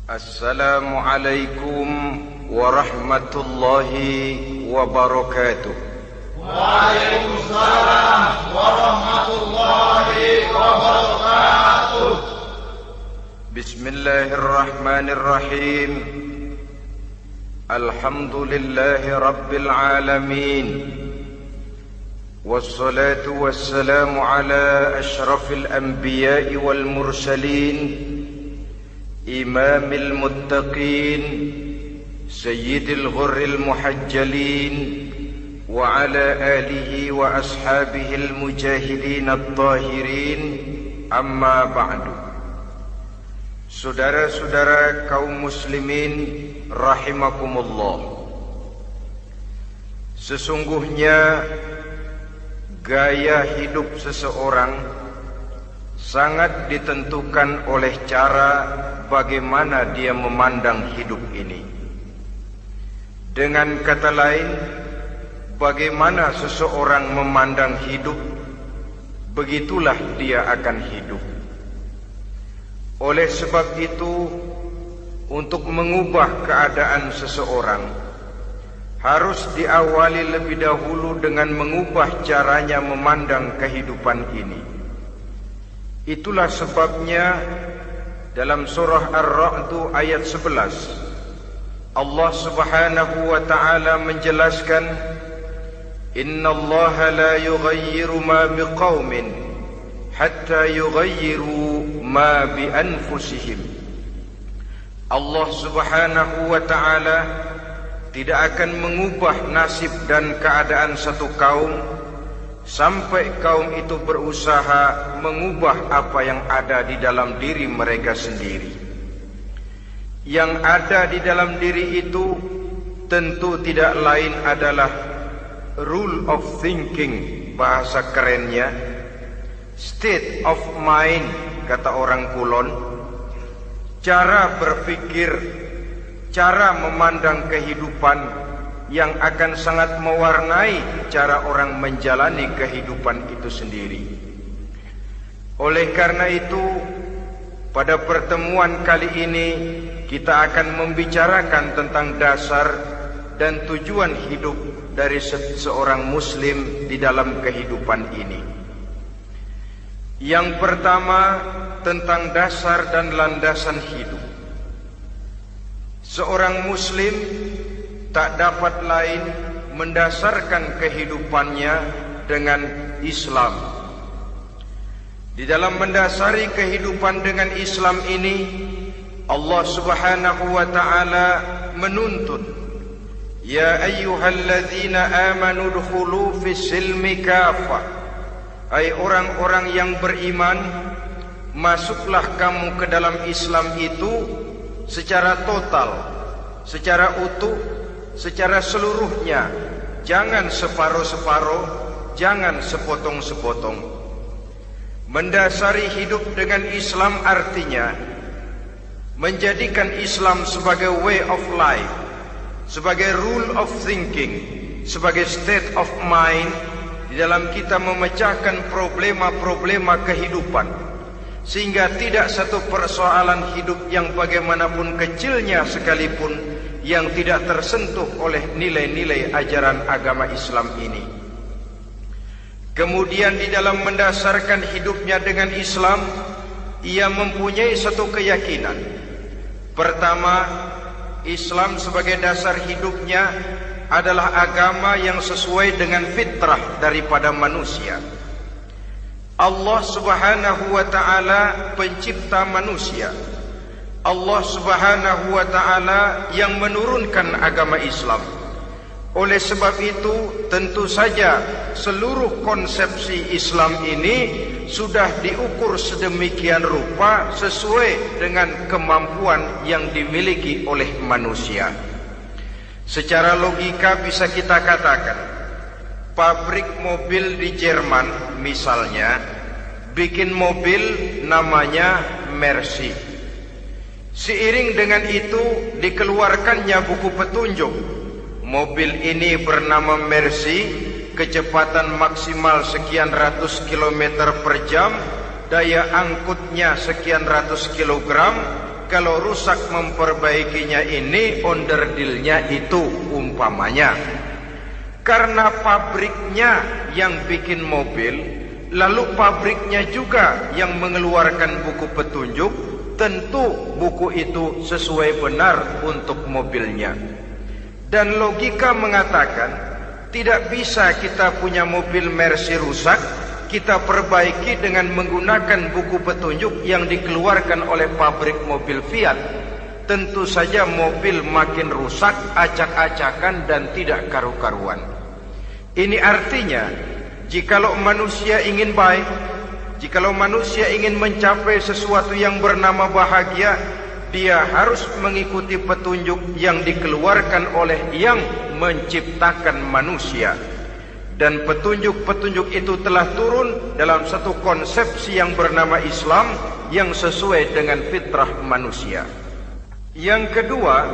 Assalamualaikum warahmatullahi wabarakatuh. Waalaikumsalam warahmatullahi wabarakatuh. Bismillahirrahmanirrahim. Alhamdulillahi rabbil alamin. Wassalatu wassalamu ala ashrafil anbiya'i wal mursalin, imamil muttaqin, sayyidil ghurril muhajjalin, wa ala alihi wa ashabihil mujahidin at-tahirin, amma ba'du. Saudara-saudara kaum muslimin rahimakumullah, sesungguhnya gaya hidup seseorang sangat ditentukan oleh cara bagaimana dia memandang hidup ini. Dengan kata lain, bagaimana seseorang memandang hidup, begitulah dia akan hidup. Oleh sebab itu, untuk mengubah keadaan seseorang harus diawali lebih dahulu dengan mengubah caranya memandang kehidupan ini. Itulah sebabnya dalam surah Ar-Ra'd ayat 11 Allah Subhanahu wa ta'ala menjelaskan, Innallaha la yughayyiru ma biqaumin hatta yughayyiru ma bi anfusihim. Allah Subhanahu wa ta'ala tidak akan mengubah nasib dan keadaan satu kaum sampai kaum itu berusaha mengubah apa yang ada di dalam diri mereka sendiri. Yang ada di dalam diri itu tentu tidak lain adalah rule of thinking, bahasa kerennya state of mind, kata orang Kulon, cara berpikir, cara memandang kehidupan yang akan sangat mewarnai cara orang menjalani kehidupan itu sendiri. Oleh karena itu, pada pertemuan kali ini kita akan membicarakan tentang dasar dan tujuan hidup dari seorang muslim di dalam kehidupan ini. Yang pertama, tentang dasar dan landasan hidup. Seorang muslim tak dapat lain mendasarkan kehidupannya dengan Islam. Di dalam mendasari kehidupan dengan Islam ini, Allah Subhanahu wa ta'ala menuntut, Ya ayyuhalladzina amanu dukhulu fis silmi kafah. Hai orang-orang yang beriman, masuklah kamu ke dalam Islam itu secara total, secara utuh, secara seluruhnya. Jangan separuh-separuh, jangan sepotong-sepotong. Mendasari hidup dengan Islam artinya menjadikan Islam sebagai way of life, sebagai rule of thinking, sebagai state of mind di dalam kita memecahkan problema-problema kehidupan, sehingga tidak satu persoalan hidup yang bagaimanapun kecilnya sekalipun yang tidak tersentuh oleh nilai-nilai ajaran agama Islam ini. Kemudian di dalam mendasarkan hidupnya dengan Islam, ia mempunyai satu keyakinan. Pertama, Islam sebagai dasar hidupnya adalah agama yang sesuai dengan fitrah daripada manusia. Allah Subhanahu wa ta'ala pencipta manusia. Allah Subhanahu wa ta'ala yang menurunkan agama Islam. Oleh sebab itu, tentu saja seluruh konsepsi Islam ini sudah diukur sedemikian rupa sesuai dengan kemampuan yang dimiliki oleh manusia. Secara logika bisa kita katakan, pabrik mobil di Jerman misalnya bikin mobil namanya Mercy. Seiring dengan itu dikeluarkannya buku petunjuk. Mobil ini bernama Mercy, kecepatan maksimal sekian ratus kilometer per jam, daya angkutnya sekian ratus kilogram, kalau rusak memperbaikinya ini onderdilnya itu umpamanya. Karena pabriknya yang bikin mobil, lalu pabriknya juga yang mengeluarkan buku petunjuk, tentu buku itu sesuai benar untuk mobilnya. Dan logika mengatakan tidak bisa kita punya mobil Mercy rusak, kita perbaiki dengan menggunakan buku petunjuk yang dikeluarkan oleh pabrik mobil Fiat. Tentu saja mobil makin rusak, acak-acakan dan tidak karu-karuan. Ini artinya, jikalau manusia ingin baik, jikalau manusia ingin mencapai sesuatu yang bernama bahagia, dia harus mengikuti petunjuk yang dikeluarkan oleh yang menciptakan manusia. Dan petunjuk-petunjuk itu telah turun dalam satu konsepsi yang bernama Islam yang sesuai dengan fitrah manusia. Yang kedua,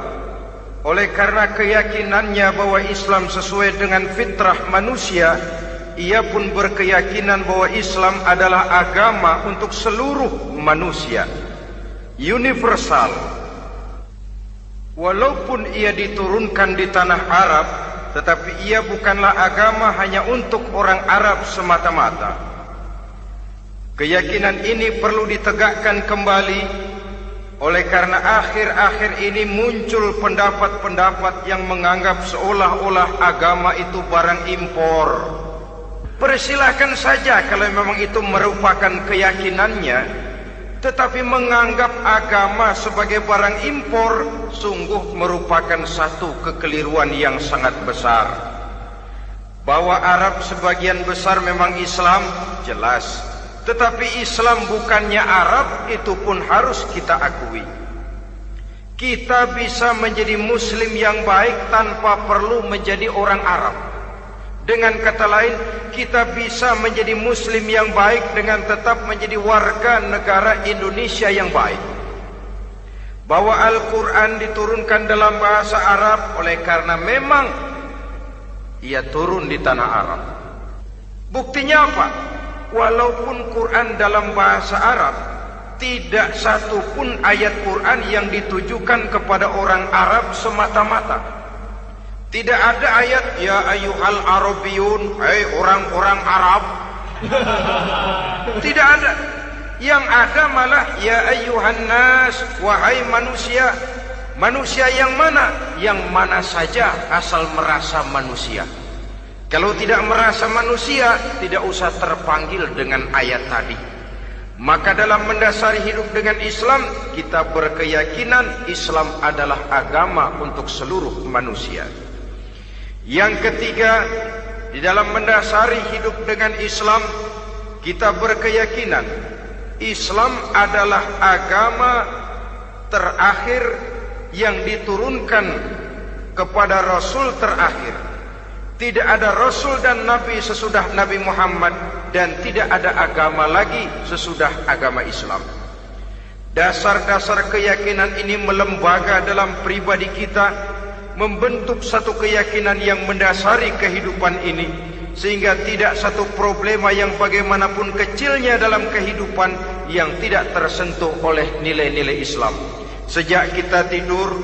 oleh karena keyakinannya bahwa Islam sesuai dengan fitrah manusia, ia pun berkeyakinan bahwa Islam adalah agama untuk seluruh manusia, universal. Walaupun ia diturunkan di tanah Arab, tetapi ia bukanlah agama hanya untuk orang Arab semata-mata. Keyakinan ini perlu ditegakkan kembali, oleh karena akhir-akhir ini muncul pendapat-pendapat yang menganggap seolah-olah agama itu barang impor. Persilahkan saja kalau memang itu merupakan keyakinannya, tetapi menganggap agama sebagai barang impor sungguh merupakan satu kekeliruan yang sangat besar. Bahwa Arab sebagian besar memang Islam, jelas. Tetapi Islam bukannya Arab, itu pun harus kita akui. Kita bisa menjadi Muslim yang baik tanpa perlu menjadi orang Arab. Dengan kata lain, kita bisa menjadi Muslim yang baik dengan tetap menjadi warga negara Indonesia yang baik. Bahwa Al-Quran diturunkan dalam bahasa Arab oleh karena memang ia turun di tanah Arab. Buktinya apa? Walaupun Quran dalam bahasa Arab, tidak satu pun ayat Quran yang ditujukan kepada orang Arab semata-mata. Tidak ada ayat ya ayyuhal arabiyun, hai orang-orang Arab. Tidak ada. Yang ada malah ya ayyuhan nas, wahai manusia. Manusia yang mana? Yang mana saja asal merasa manusia. Kalau tidak merasa manusia, tidak usah terpanggil dengan ayat tadi. Maka dalam mendasari hidup dengan Islam, kita berkeyakinan Islam adalah agama untuk seluruh manusia. Yang ketiga, di dalam mendasari hidup dengan Islam, kita berkeyakinan Islam adalah agama terakhir yang diturunkan kepada Rasul terakhir. Tidak ada Rasul dan Nabi sesudah Nabi Muhammad, dan tidak ada agama lagi sesudah agama Islam. Dasar-dasar keyakinan ini melembaga dalam pribadi kita, membentuk satu keyakinan yang mendasari kehidupan ini, sehingga tidak satu problema yang bagaimanapun kecilnya dalam kehidupan yang tidak tersentuh oleh nilai-nilai Islam. Sejak kita tidur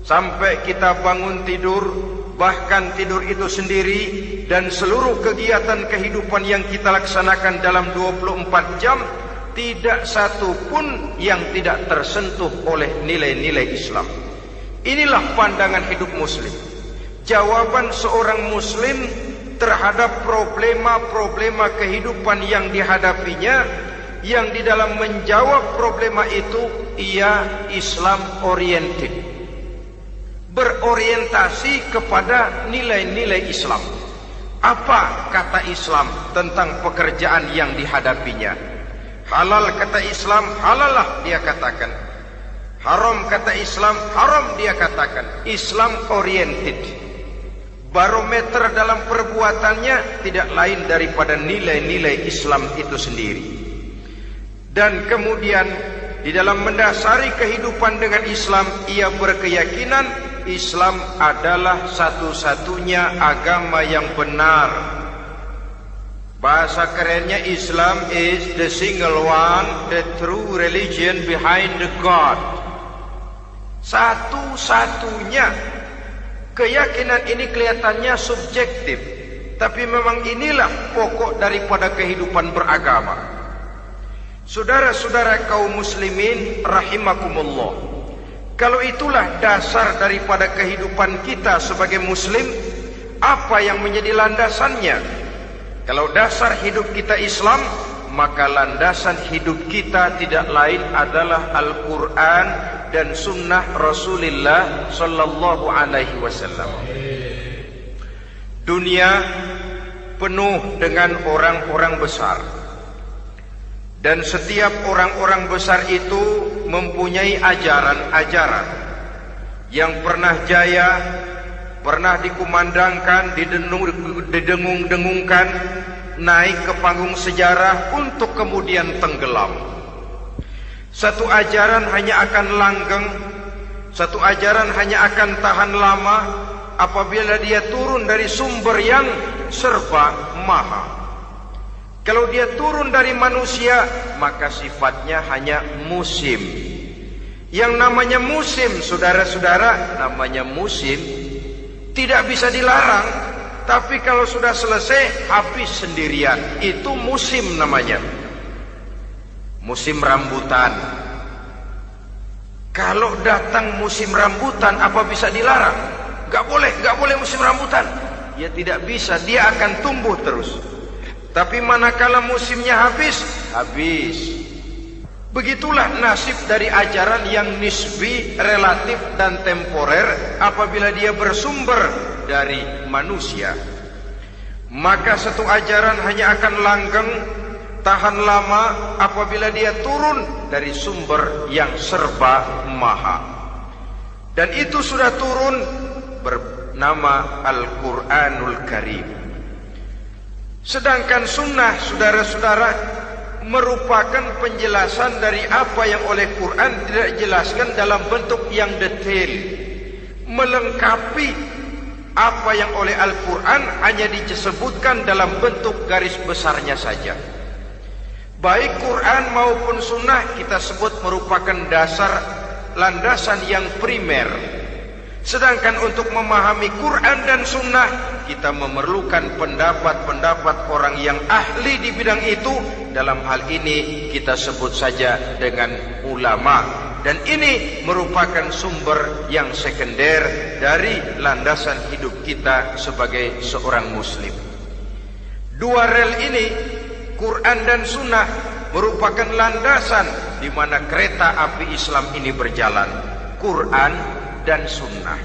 sampai kita bangun tidur, bahkan tidur itu sendiri, dan seluruh kegiatan kehidupan yang kita laksanakan dalam 24 jam, tidak satu pun yang tidak tersentuh oleh nilai-nilai Islam. Inilah pandangan hidup Muslim. Jawaban seorang Muslim terhadap problema-problema kehidupan yang dihadapinya, yang di dalam menjawab problema itu ia Islam oriented, berorientasi kepada nilai-nilai Islam. Apa kata Islam tentang pekerjaan yang dihadapinya? Halal kata Islam, halallah dia katakan. Haram kata Islam, haram dia katakan. Islam oriented. Barometer dalam perbuatannya tidak lain daripada nilai-nilai Islam itu sendiri. Dan kemudian di dalam mendasari kehidupan dengan Islam, ia berkeyakinan Islam adalah satu-satunya agama yang benar. Bahasa kerennya, Islam is the single one, the true religion behind the God. Satu-satunya. Keyakinan ini kelihatannya subjektif, tapi memang inilah pokok daripada kehidupan beragama. Saudara-saudara kaum muslimin rahimakumullah, kalau itulah dasar daripada kehidupan kita sebagai muslim, apa yang menjadi landasannya? Kalau dasar hidup kita Islam, maka landasan hidup kita tidak lain adalah Al-Quran dan Sunnah Rasulullah Sallallahu Alaihi Wasallam. Dunia penuh dengan orang-orang besar, dan setiap orang-orang besar itu mempunyai ajaran-ajaran yang pernah jaya, pernah dikumandangkan, didengung-dengungkan, naik ke panggung sejarah untuk kemudian tenggelam. Satu ajaran hanya akan langgeng, satu ajaran hanya akan tahan lama apabila dia turun dari sumber yang serba maha. Kalau dia turun dari manusia, maka sifatnya hanya musim. Yang namanya musim, saudara-saudara, namanya musim tidak bisa dilarang. Tapi kalau sudah selesai, habis sendirian. Itu musim namanya. Musim rambutan. Kalau datang musim rambutan, apa bisa dilarang? Gak boleh musim rambutan. Ya tidak bisa, dia akan tumbuh terus. Tapi manakala musimnya habis, habis. Begitulah nasib dari ajaran yang nisbi, relatif dan temporer apabila dia bersumber dari manusia. Maka satu ajaran hanya akan langgeng, tahan lama apabila dia turun dari sumber yang serba maha. Dan itu sudah turun bernama Al-Quranul Karim. Sedangkan sunnah, saudara-saudara, merupakan penjelasan dari apa yang oleh Quran tidak dijelaskan dalam bentuk yang detail, melengkapi apa yang oleh Al-Quran hanya disebutkan dalam bentuk garis besarnya saja. Baik Quran maupun sunnah kita sebut merupakan dasar, landasan yang primer. Sedangkan untuk memahami Quran dan sunnah, kita memerlukan pendapat-pendapat orang yang ahli di bidang itu. Dalam hal ini kita sebut saja dengan ulama. Dan ini merupakan sumber yang sekunder dari landasan hidup kita sebagai seorang muslim. Dua rel ini, Quran dan sunnah, merupakan landasan di mana kereta api Islam ini berjalan. Quran dan sunnah.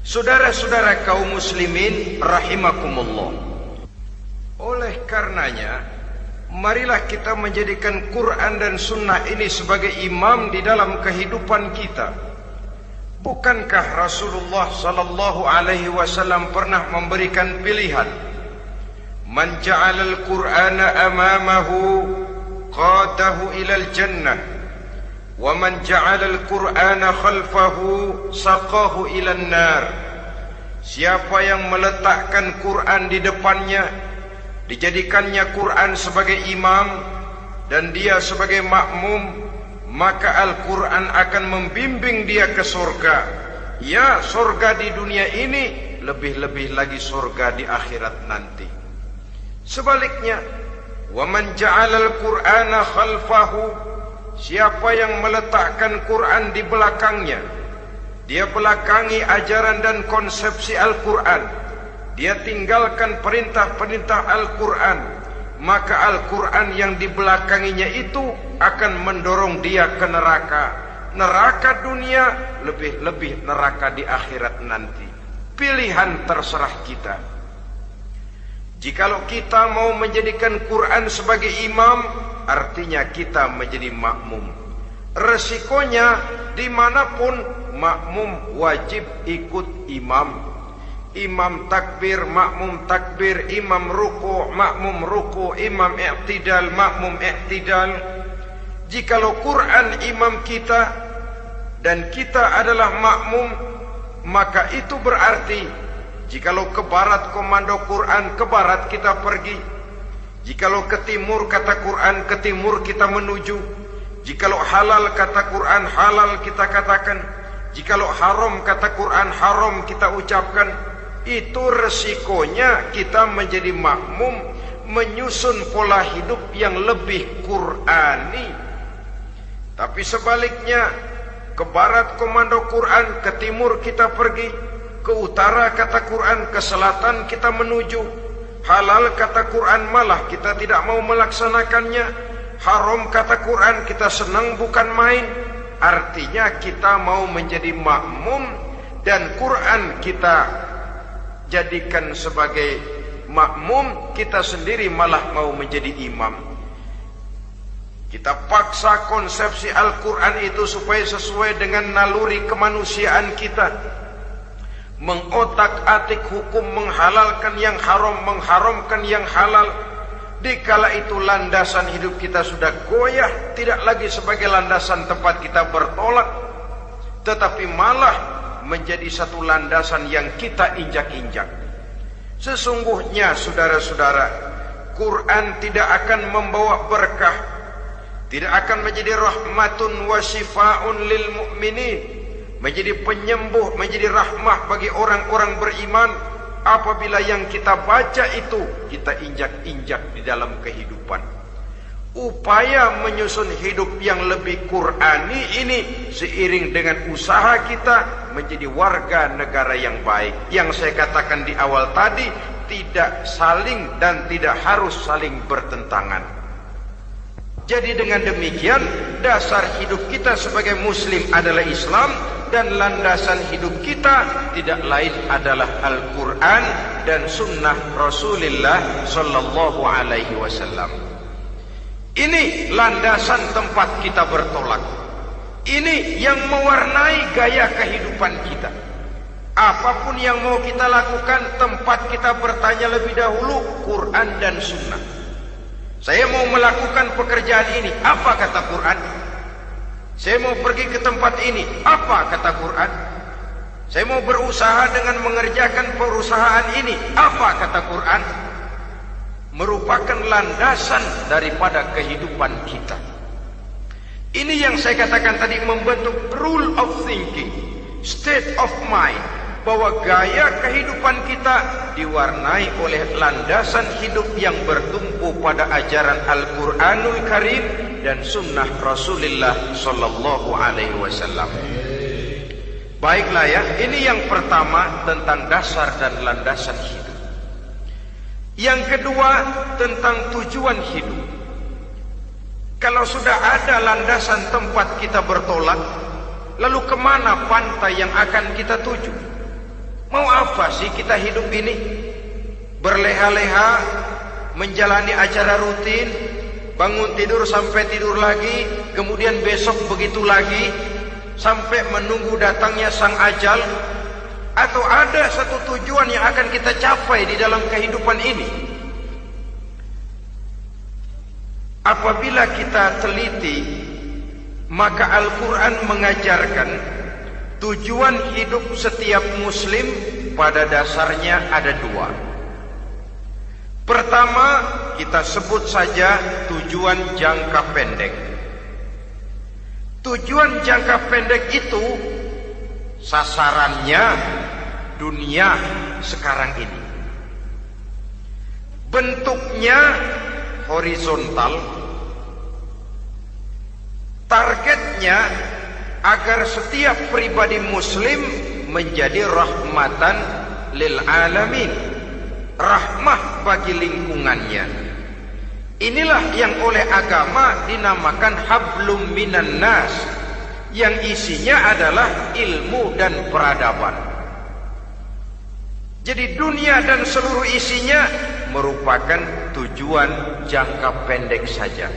Saudara-saudara kaum muslimin rahimakumullah, oleh karenanya marilah kita menjadikan Quran dan sunnah ini sebagai imam di dalam kehidupan kita. Bukankah Rasulullah sallallahu alaihi wasallam pernah memberikan pilihan, man ja'alal Qur'ana amamahu qadahu ilal jannah wa man ja'alal Qur'ana khalfahu saqahu ilan nar. Siapa yang meletakkan Quran di depannya, dijadikannya Quran sebagai imam dan dia sebagai makmum, maka Al-Quran akan membimbing dia ke surga. Ya, surga di dunia ini, lebih-lebih lagi surga di akhirat nanti. Sebaliknya, وَمَنْ جَعَلَ الْقُرْآنَ خَلْفَهُ, siapa yang meletakkan Quran di belakangnya, dia belakangi ajaran dan konsepsi Al-Quran, dia tinggalkan perintah-perintah Al-Quran, maka Al-Quran yang dibelakanginya itu akan mendorong dia ke neraka. Neraka dunia, lebih-lebih neraka di akhirat nanti. Pilihan terserah kita. Jikalau kita mau menjadikan Quran sebagai imam, artinya kita menjadi makmum. Resikonya dimanapun, makmum wajib ikut imam. Imam takbir, makmum takbir, imam ruku, makmum ruku, imam i'tidal, makmum i'tidal. Jikalau Quran imam kita dan kita adalah makmum, maka itu berarti jikalau ke barat komando Quran, ke barat kita pergi. Jikalau ke timur kata Quran, ke timur kita menuju. Jikalau halal kata Quran, halal kita katakan. Jikalau haram kata Quran, haram kita ucapkan. Itu resikonya kita menjadi makmum, menyusun pola hidup yang lebih Qurani. Tapi sebaliknya, ke barat komando Quran, ke timur kita pergi, ke utara kata Quran, ke selatan kita menuju. Halal kata Quran malah kita tidak mau melaksanakannya. Haram kata Quran kita senang bukan main. Artinya kita mau menjadi makmum dan Quran kita jadikan sebagai makmum, kita sendiri malah mau menjadi imam. Kita paksa konsepsi Al-Quran itu supaya sesuai dengan naluri kemanusiaan kita. Mengotak-atik hukum, menghalalkan yang haram, mengharamkan yang halal. Dikala itu landasan hidup kita sudah goyah, tidak lagi sebagai landasan tempat kita bertolak, tetapi malah menjadi satu landasan yang kita injak-injak. Sesungguhnya saudara-saudara, Quran tidak akan membawa berkah, tidak akan menjadi rahmatun wa syifaun lil mu'minin, menjadi penyembuh, menjadi rahmah bagi orang-orang beriman apabila yang kita baca itu kita injak-injak di dalam kehidupan. Upaya menyusun hidup yang lebih Qurani ini seiring dengan usaha kita menjadi warga negara yang baik. Yang saya katakan di awal tadi, tidak saling dan tidak harus saling bertentangan. Jadi dengan demikian, dasar hidup kita sebagai muslim adalah Islam, dan landasan hidup kita tidak lain adalah Al-Quran dan sunnah Rasulullah Sallallahu Alaihi Wasallam. Ini landasan tempat kita bertolak. Ini yang mewarnai gaya kehidupan kita. Apapun yang mau kita lakukan, tempat kita bertanya lebih dahulu Quran dan sunnah. Saya mau melakukan pekerjaan ini, apa kata Quran? Saya mau pergi ke tempat ini, apa kata Quran? Saya mau berusaha dengan mengerjakan perusahaan ini, apa kata Quran? Merupakan landasan daripada kehidupan kita. Ini yang saya katakan tadi, membentuk rule of thinking, state of mind, bahwa gaya kehidupan kita diwarnai oleh landasan hidup yang bertumpu pada ajaran Al-Quranul Karim dan sunnah Rasulullah Sallallahu Alaihi Wasallam. Baiklah ya, ini yang pertama tentang dasar dan landasan hidup. Yang kedua tentang tujuan hidup. Kalau sudah ada landasan tempat kita bertolak, lalu kemana pantai yang akan kita tuju? Mau apa sih kita hidup ini? Berleha-leha, menjalani acara rutin, bangun tidur sampai tidur lagi, kemudian besok begitu lagi, sampai menunggu datangnya sang ajal? Atau ada satu tujuan yang akan kita capai di dalam kehidupan ini? Apabila kita teliti, maka Al-Quran mengajarkan tujuan hidup setiap muslim pada dasarnya ada dua. Pertama, kita sebut saja tujuan jangka pendek. Tujuan jangka pendek itu sasarannya dunia sekarang ini. Bentuknya horizontal. Targetnya agar setiap pribadi muslim menjadi rahmatan lil alamin, rahmah bagi lingkungannya. Inilah yang oleh agama dinamakan hablum minan nas, yang isinya adalah ilmu dan peradaban. Jadi dunia dan seluruh isinya merupakan tujuan jangka pendek saja.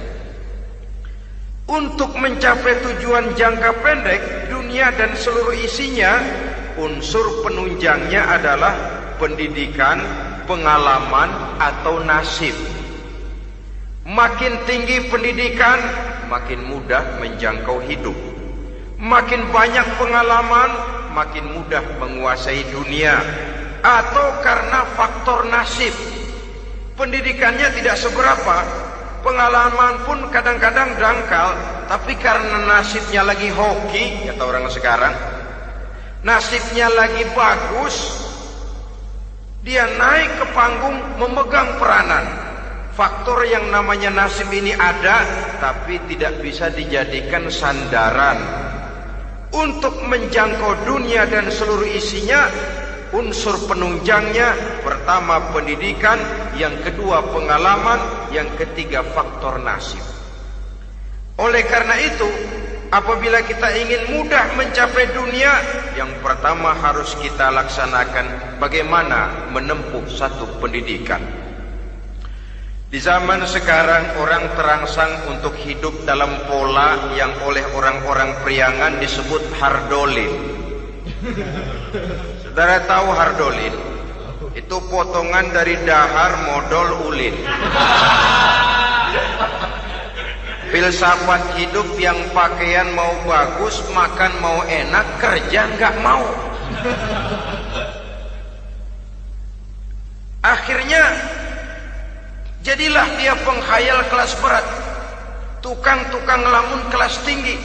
Untuk mencapai tujuan jangka pendek, dunia dan seluruh isinya, unsur penunjangnya adalah pendidikan, pengalaman, atau nasib. Makin tinggi pendidikan, makin mudah menjangkau hidup. Makin banyak pengalaman, makin mudah menguasai dunia. Atau karena faktor nasib, pendidikannya tidak seberapa, pengalaman pun kadang-kadang dangkal, tapi karena nasibnya lagi hoki, kata orang sekarang, nasibnya lagi bagus, dia naik ke panggung memegang peranan. Faktor yang namanya nasib ini ada, tapi tidak bisa dijadikan sandaran untuk menjangkau dunia dan seluruh isinya. Unsur penunjangnya, pertama pendidikan, yang kedua pengalaman, yang ketiga faktor nasib. Oleh karena itu, apabila kita ingin mudah mencapai dunia, yang pertama harus kita laksanakan bagaimana menempuh satu pendidikan. Di zaman sekarang orang terangsang untuk hidup dalam pola yang oleh orang-orang priangan disebut hardolin. Saudara tahu hardolin? Itu potongan dari dahar modal ulin. Filsafat hidup yang pakaian mau bagus, makan mau enak, kerja nggak mau. Akhirnya jadilah dia penghayal kelas berat, tukang-tukang lamun kelas tinggi.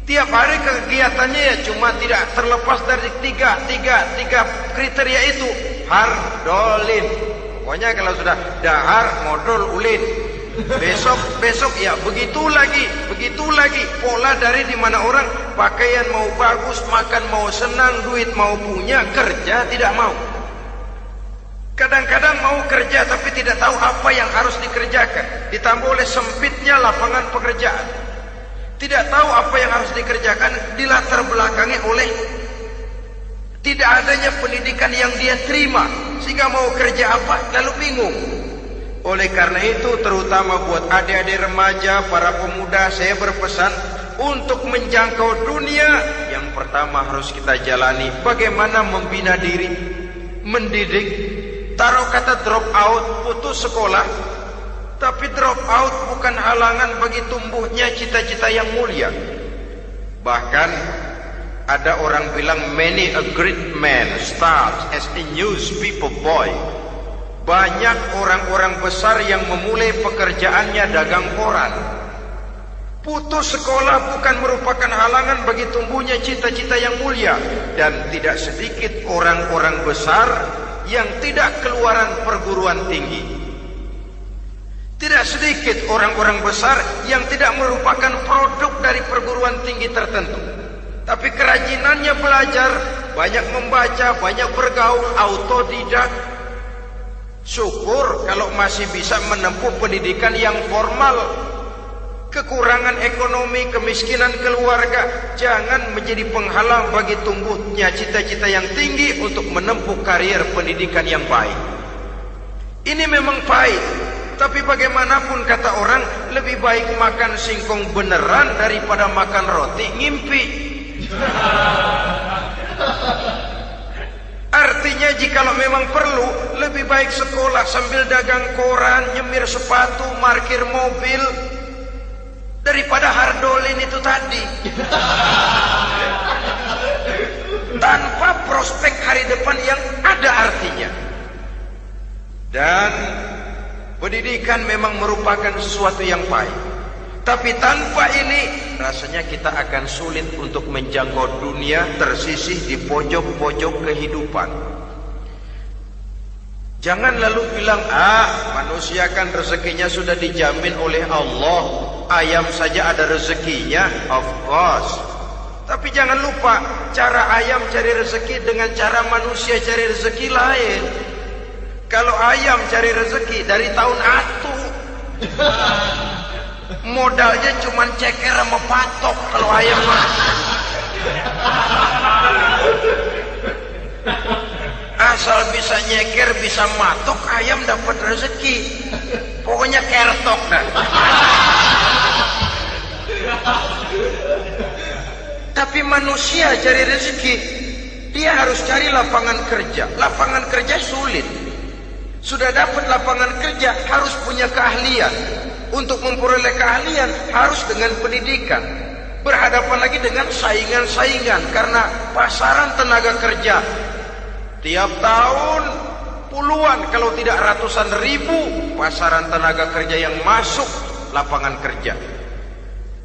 Tiap hari kegiatannya ya cuma tidak terlepas dari tiga kriteria itu. Hardolin. Pokoknya kalau sudah dahar, modal, ulin. Besok ya begitu lagi. Pola dari dimana orang pakaian mau bagus, makan mau senang, duit mau punya, kerja tidak mau. Kadang-kadang mau kerja tapi tidak tahu apa yang harus dikerjakan. Ditambah oleh sempitnya lapangan pekerjaan. Tidak tahu apa yang harus dikerjakan, dilatar belakangi oleh tidak adanya pendidikan yang dia terima, sehingga mau kerja apa lalu bingung. Oleh karena itu, terutama buat adik-adik remaja, para pemuda, saya berpesan untuk menjangkau dunia, yang pertama harus kita jalani bagaimana membina diri, mendidik. Taruh kata drop out, putus sekolah. Tapi drop out bukan halangan bagi tumbuhnya cita-cita yang mulia. Bahkan ada orang bilang many a great man starts as a newspaper boy. Banyak orang-orang besar yang memulai pekerjaannya dagang koran. Putus sekolah bukan merupakan halangan bagi tumbuhnya cita-cita yang mulia. Dan tidak sedikit orang-orang besar yang tidak keluaran perguruan tinggi. Tidak sedikit orang-orang besar yang tidak merupakan produk dari perguruan tinggi tertentu. Tapi kerajinannya belajar, banyak membaca, banyak bergaul, autodidak. Syukur kalau masih bisa menempuh pendidikan yang formal. Kekurangan ekonomi, kemiskinan keluarga jangan menjadi penghalang bagi tumbuhnya cita-cita yang tinggi untuk menempuh karier pendidikan yang baik. Ini memang pahit. Tapi bagaimanapun kata orang, lebih baik makan singkong beneran daripada makan roti ngimpi. Artinya jikalau memang perlu, lebih baik sekolah sambil dagang koran, nyemir sepatu, parkir mobil, daripada hardolin itu tadi. Tanpa prospek hari depan yang ada artinya. Dan pendidikan memang merupakan sesuatu yang pahit. Tapi tanpa ini, rasanya kita akan sulit untuk menjangkau dunia, tersisih di pojok-pojok kehidupan. Jangan lalu bilang, manusia kan rezekinya sudah dijamin oleh Allah. Ayam saja ada rezekinya, of course. Tapi jangan lupa, cara ayam cari rezeki dengan cara manusia cari rezeki lain. Kalau ayam cari rezeki dari tahun atu, modalnya cuma ceker sama patok. Kalau ayam mah asal bisa nyeker, bisa matok, ayam dapat rezeki. Pokoknya kertok dah. Tapi manusia cari rezeki, dia harus cari lapangan kerja. Lapangan kerja sulit. Sudah dapat lapangan kerja, harus punya keahlian. Untuk memperoleh keahlian, harus dengan pendidikan. Berhadapan lagi dengan saingan-saingan, karena pasaran tenaga kerja tiap tahun puluhan, kalau tidak ratusan ribu pasaran tenaga kerja yang masuk lapangan kerja.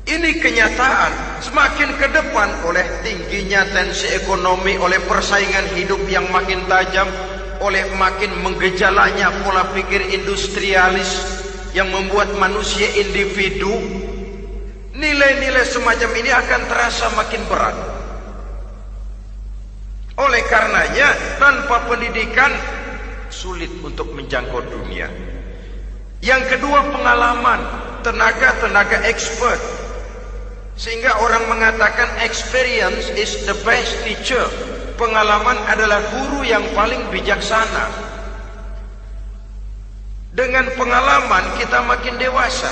Ini kenyataan. Semakin ke depan, oleh tingginya tensi ekonomi, oleh persaingan hidup yang makin tajam, oleh makin menggejalanya pola pikir industrialis yang membuat manusia individu, nilai-nilai semacam ini akan terasa makin berat. Oleh karenanya, tanpa pendidikan sulit untuk menjangkau dunia. Yang kedua, pengalaman, tenaga expert. Sehingga orang mengatakan experience is the best teacher. Pengalaman adalah guru yang paling bijaksana. Dengan pengalaman kita makin dewasa.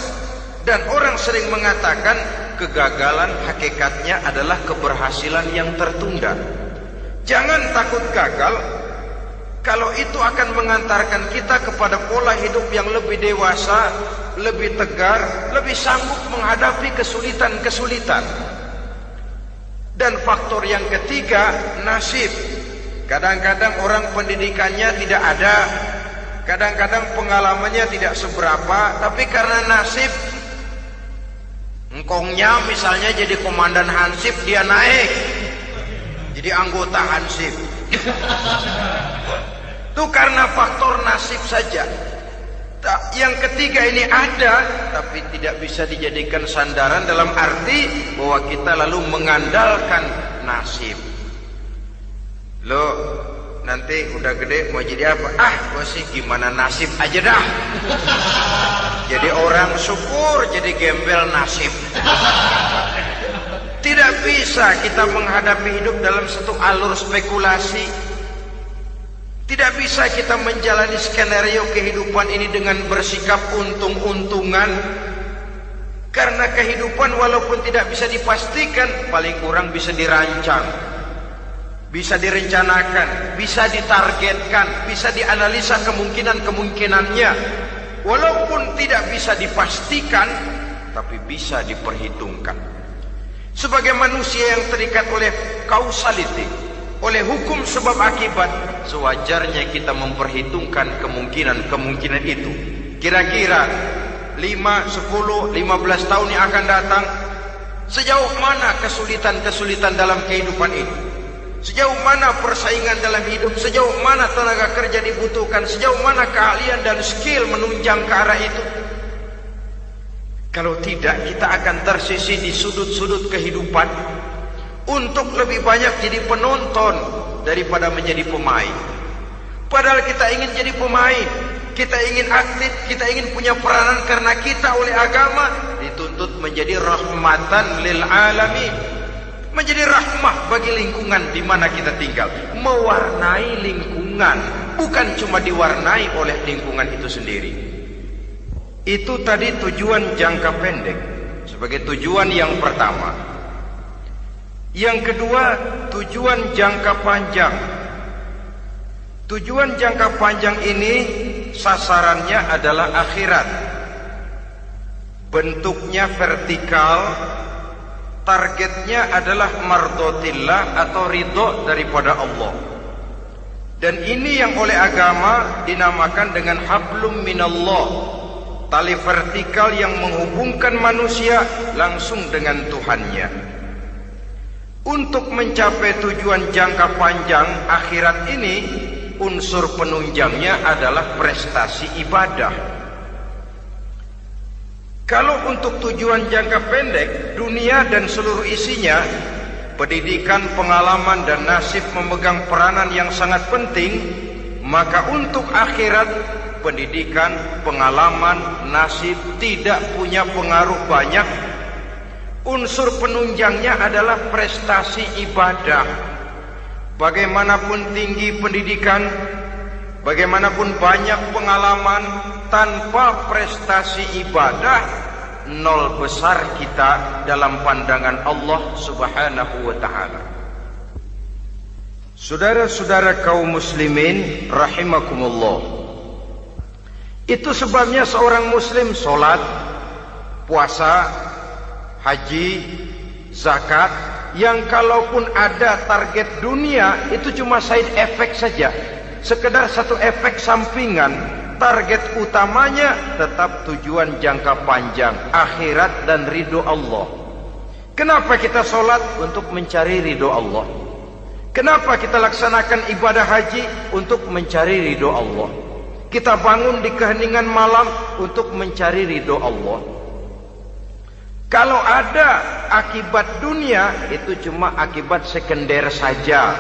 Dan orang sering mengatakan kegagalan hakikatnya adalah keberhasilan yang tertunda. Jangan takut gagal, kalau itu akan mengantarkan kita kepada pola hidup yang lebih dewasa, lebih tegar, lebih sanggup menghadapi kesulitan-kesulitan. Dan faktor yang ketiga, nasib. Kadang-kadang orang pendidikannya tidak ada, kadang-kadang pengalamannya tidak seberapa, tapi karena nasib, engkongnya misalnya jadi komandan Hansip, dia naik jadi anggota Hansip. Itu karena faktor nasib saja. Yang ketiga ini ada, tapi tidak bisa dijadikan sandaran dalam arti bahwa kita lalu mengandalkan nasib. Lo nanti udah gede mau jadi apa? Gue sih gimana nasib aja dah. Jadi orang syukur, jadi gembel nasib. Tidak bisa kita menghadapi hidup dalam satu alur spekulasi. Tidak bisa kita menjalani skenario kehidupan ini dengan bersikap untung-untungan. Karena kehidupan walaupun tidak bisa dipastikan, paling kurang bisa dirancang, bisa direncanakan, bisa ditargetkan, bisa dianalisa kemungkinan-kemungkinannya. Walaupun tidak bisa dipastikan, tapi bisa diperhitungkan. Sebagai manusia yang terikat oleh causality, oleh hukum sebab akibat, sewajarnya kita memperhitungkan kemungkinan-kemungkinan itu. Kira-kira 5, 10, 15 tahun yang akan datang, sejauh mana kesulitan-kesulitan dalam kehidupan ini, sejauh mana persaingan dalam hidup, sejauh mana tenaga kerja dibutuhkan, sejauh mana keahlian dan skill menunjang ke arah itu. Kalau tidak, kita akan tersisih di sudut-sudut kehidupan untuk lebih banyak jadi penonton daripada menjadi pemain. Padahal kita ingin jadi pemain, kita ingin aktif, kita ingin punya peranan karena kita oleh agama dituntut menjadi rahmatan lil alamin, menjadi rahmah bagi lingkungan di mana kita tinggal, mewarnai lingkungan, bukan cuma diwarnai oleh lingkungan itu sendiri. Itu tadi tujuan jangka pendek sebagai tujuan yang pertama. Yang kedua, tujuan jangka panjang. Tujuan jangka panjang ini sasarannya adalah akhirat. Bentuknya vertikal, targetnya adalah mardotillah atau ridho daripada Allah. Dan ini yang oleh agama dinamakan dengan hablum minallah, tali vertikal yang menghubungkan manusia langsung dengan Tuhannya. Untuk mencapai tujuan jangka panjang akhirat ini, unsur penunjangnya adalah prestasi ibadah. Kalau untuk tujuan jangka pendek, dunia dan seluruh isinya, pendidikan, pengalaman dan nasib memegang peranan yang sangat penting, maka untuk akhirat, pendidikan, pengalaman, nasib tidak punya pengaruh banyak. Unsur penunjangnya adalah prestasi ibadah. Bagaimanapun tinggi pendidikan, bagaimanapun banyak pengalaman, tanpa prestasi ibadah, nol besar kita dalam pandangan Allah Subhanahu wa ta'ala. Saudara-saudara kaum muslimin rahimakumullah, itu sebabnya seorang muslim sholat, puasa, haji, zakat, yang kalaupun ada target dunia itu cuma side effect saja, sekedar satu efek sampingan. Target utamanya tetap tujuan jangka panjang, akhirat dan ridho Allah. Kenapa kita sholat? Untuk mencari ridho Allah. Kenapa kita laksanakan ibadah haji? Untuk mencari ridho Allah. Kita bangun di keheningan malam untuk mencari ridho Allah. Kalau ada akibat dunia, itu cuma akibat sekunder saja.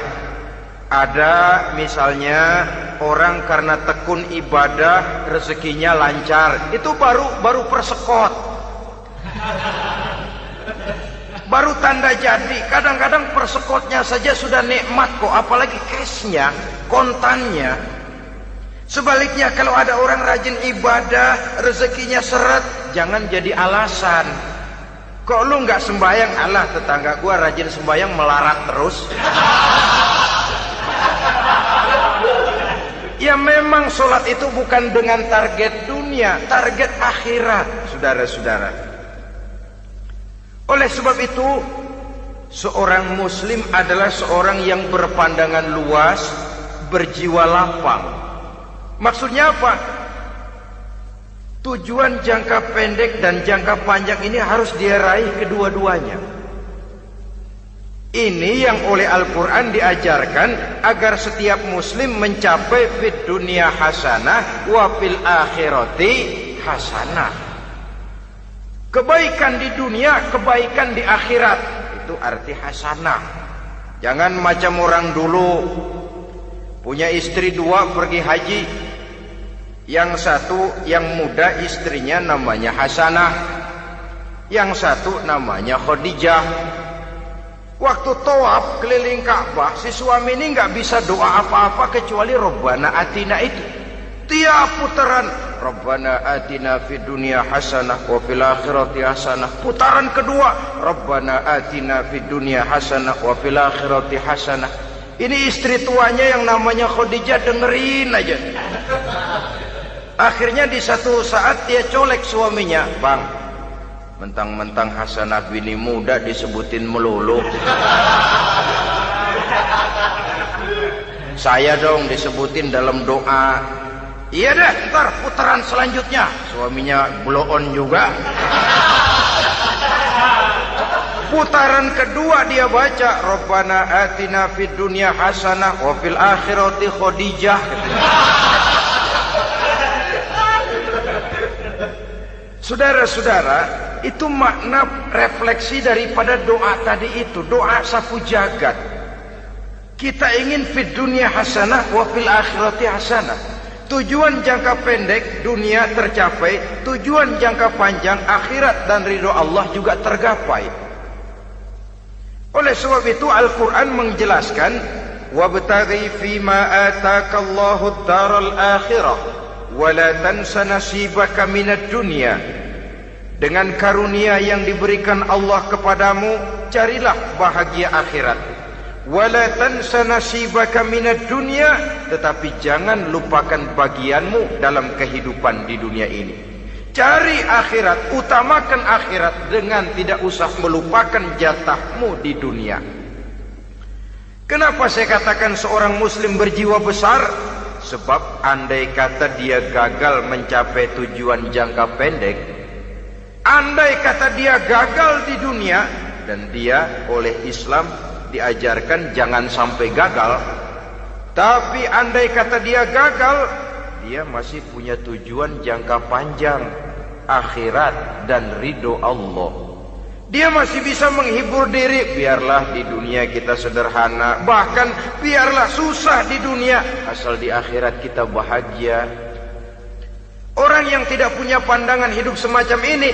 Ada misalnya orang karena tekun ibadah rezekinya lancar, itu baru persekot, baru tanda jadi. Kadang-kadang persekotnya saja sudah nikmat kok, apalagi cashnya, kontannya. Sebaliknya kalau ada orang rajin ibadah rezekinya seret, jangan jadi alasan. Kok lu nggak sembahyang? Alah, tetangga gua rajin sembahyang melarat terus. Ya memang sholat itu bukan dengan target dunia, target akhirat, saudara-saudara. Oleh sebab itu, seorang muslim adalah seorang yang berpandangan luas, berjiwa lapang. Maksudnya apa? Tujuan jangka pendek dan jangka panjang ini harus dia raih kedua-duanya. Ini yang oleh Al-Quran diajarkan agar setiap muslim mencapai fid dunya hasanah wa fil akhirati hasanah. Kebaikan di dunia, kebaikan di akhirat, itu arti hasanah. Jangan macam orang dulu, punya istri dua pergi haji. Yang satu yang muda istrinya namanya Hasanah, yang satu namanya Khadijah. Waktu tawaf keliling Ka'bah, si suami ini nggak bisa doa apa-apa kecuali Rabbana Atina itu. Tiap putaran Rabbana Atina fid dunya hasanah wa fil akhirati hasanah. Putaran kedua Rabbana Atina fid dunya hasanah wa fil akhirati hasanah. Ini istri tuanya yang namanya Khadijah dengerin aja. Akhirnya di satu saat dia colek suaminya, "Bang, mentang-mentang Hasanah bini muda disebutin melulu. Saya dong disebutin dalam doa." "Iya deh, ntar putaran selanjutnya." Suaminya blow on juga. Putaran kedua dia baca Rabbana Atina fid dunya hasanah wa fil akhirati Khadijah. Saudara-saudara, itu makna refleksi daripada doa tadi itu, doa sapu jagat. Kita ingin fid dunya hasanah wa fil akhirati hasanah. Tujuan jangka pendek dunia tercapai, tujuan jangka panjang akhirat dan ridho Allah juga tergapai. Oleh sebab itu Al-Quran menjelaskan, wabtaghi fima atakallahu ad-daral akhirah wa la tansa nasibaka minad dunya. Dengan karunia yang diberikan Allah kepadamu, carilah bahagia akhirat. Wala tansa nasibaka minad dunya, tetapi jangan lupakan bagianmu dalam kehidupan di dunia ini. Cari akhirat, utamakan akhirat dengan tidak usah melupakan jatahmu di dunia. Kenapa saya katakan seorang muslim berjiwa besar? Sebab andai kata dia gagal mencapai tujuan jangka pendek, andai kata dia gagal di dunia, dan dia oleh Islam diajarkan jangan sampai gagal, tapi andai kata dia gagal, dia masih punya tujuan jangka panjang, akhirat dan ridho Allah. Dia masih bisa menghibur diri, biarlah di dunia kita sederhana, bahkan biarlah susah di dunia, asal di akhirat kita bahagia. Orang yang tidak punya pandangan hidup semacam ini,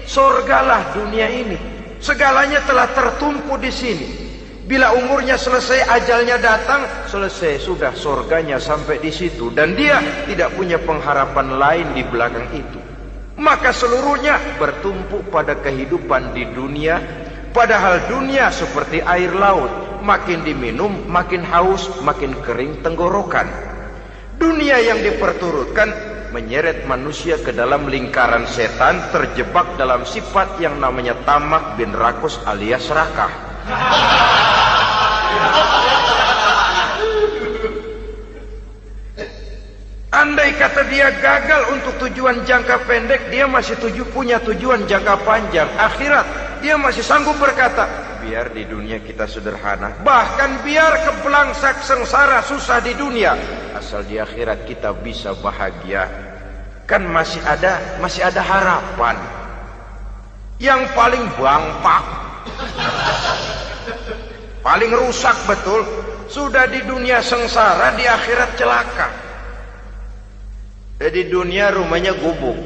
surgalah dunia ini. Segalanya telah tertumpu di sini. Bila umurnya selesai, ajalnya datang, selesai sudah, surganya sampai di situ, dan dia tidak punya pengharapan lain di belakang itu. Maka seluruhnya bertumpu pada kehidupan di dunia, padahal dunia seperti air laut, makin diminum makin haus, makin kering tenggorokan. Dunia yang diperturutkan menyeret manusia ke dalam lingkaran setan, terjebak dalam sifat yang namanya tamak bin rakus alias serakah. Andai kata dia gagal untuk tujuan jangka pendek, dia masih punya tujuan jangka panjang, akhirat. dia masih sanggup berkata, biar di dunia kita sederhana, bahkan biar kebelangsak sengsara susah di dunia, asal di akhirat kita bisa bahagia. Kan masih ada harapan. Yang paling bangpak, paling rusak betul, sudah di dunia sengsara, di akhirat celaka. Di dunia rumahnya gubuk,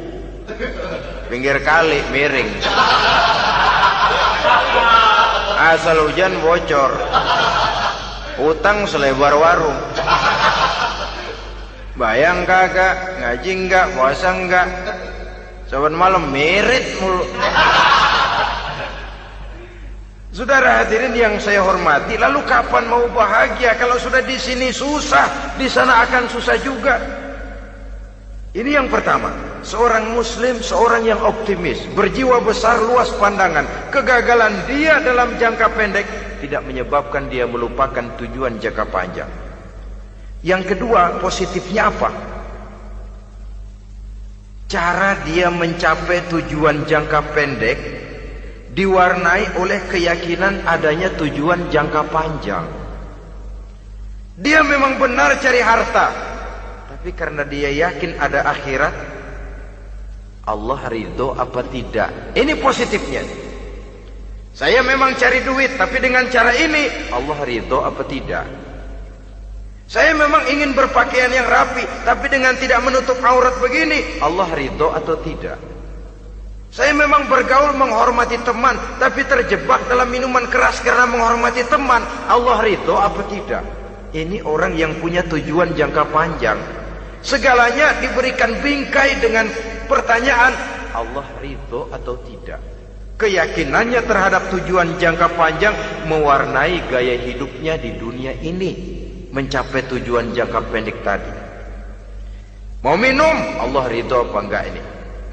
pinggir kali miring, asal hujan bocor, utang selebar warung. Bayang kagak, ngaji enggak, puasa enggak, saban malam merit mulu. Saudara hadirin yang saya hormati, lalu kapan mau bahagia kalau sudah di sini susah, di sana akan susah juga. Ini yang pertama, seorang muslim, seorang yang optimis, berjiwa besar, luas pandangan. Kegagalan dia dalam jangka pendek tidak menyebabkan dia melupakan tujuan jangka panjang. Yang kedua, positifnya apa? Cara dia mencapai tujuan jangka pendek diwarnai oleh keyakinan adanya tujuan jangka panjang. Dia memang benar cari harta, tapi karena dia yakin ada akhirat, Allah ridho apa tidak? Ini positifnya. Saya memang cari duit, tapi dengan cara ini Allah ridho apa tidak? Saya memang ingin berpakaian yang rapi, tapi dengan tidak menutup aurat begini, Allah ridho atau tidak? Saya memang bergaul menghormati teman, tapi terjebak dalam minuman keras karena menghormati teman, Allah ridho apa tidak? Ini orang yang punya tujuan jangka panjang. Segalanya diberikan bingkai dengan pertanyaan, Allah ridho atau tidak? Keyakinannya terhadap tujuan jangka panjang mewarnai gaya hidupnya di dunia ini, mencapai tujuan jangka pendek tadi. Mau minum, Allah ridho apa enggak ini?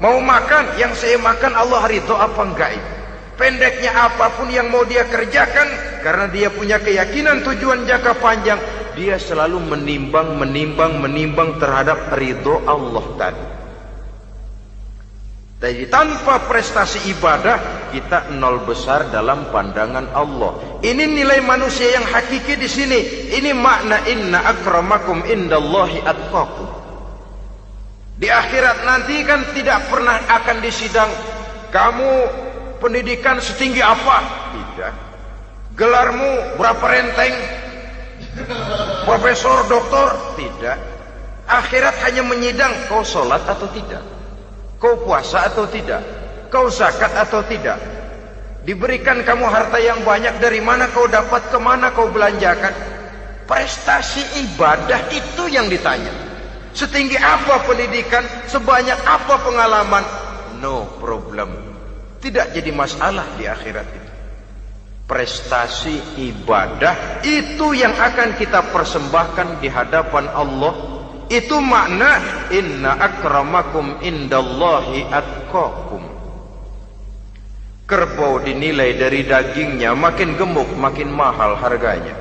Mau makan, yang saya makan Allah ridho apa enggak ini? Pendeknya apapun yang mau dia kerjakan, karena dia punya keyakinan tujuan jangka panjang, dia selalu menimbang terhadap ridho Allah tadi. Jadi tanpa prestasi ibadah, kita nol besar dalam pandangan Allah. Ini nilai manusia yang hakiki di sini. Ini makna inna akramakum indallahi atqakum. Di akhirat nanti kan tidak pernah akan disidang, kamu pendidikan setinggi apa? Tidak. Gelarmu berapa renteng? Profesor, doktor? Tidak. Akhirat hanya menyidang kau sholat atau tidak, kau puasa atau tidak, kau zakat atau tidak. Diberikan kamu harta yang banyak, dari mana kau dapat, kemana kau belanjakan. Prestasi ibadah itu yang ditanya. Setinggi apa pendidikan, sebanyak apa pengalaman, no problem, tidak jadi masalah di akhirat itu. Prestasi ibadah itu yang akan kita persembahkan di hadapan Allah. Itu makna inna akramakum indallahi atqakum. Kerbau dinilai dari dagingnya, makin gemuk makin mahal harganya.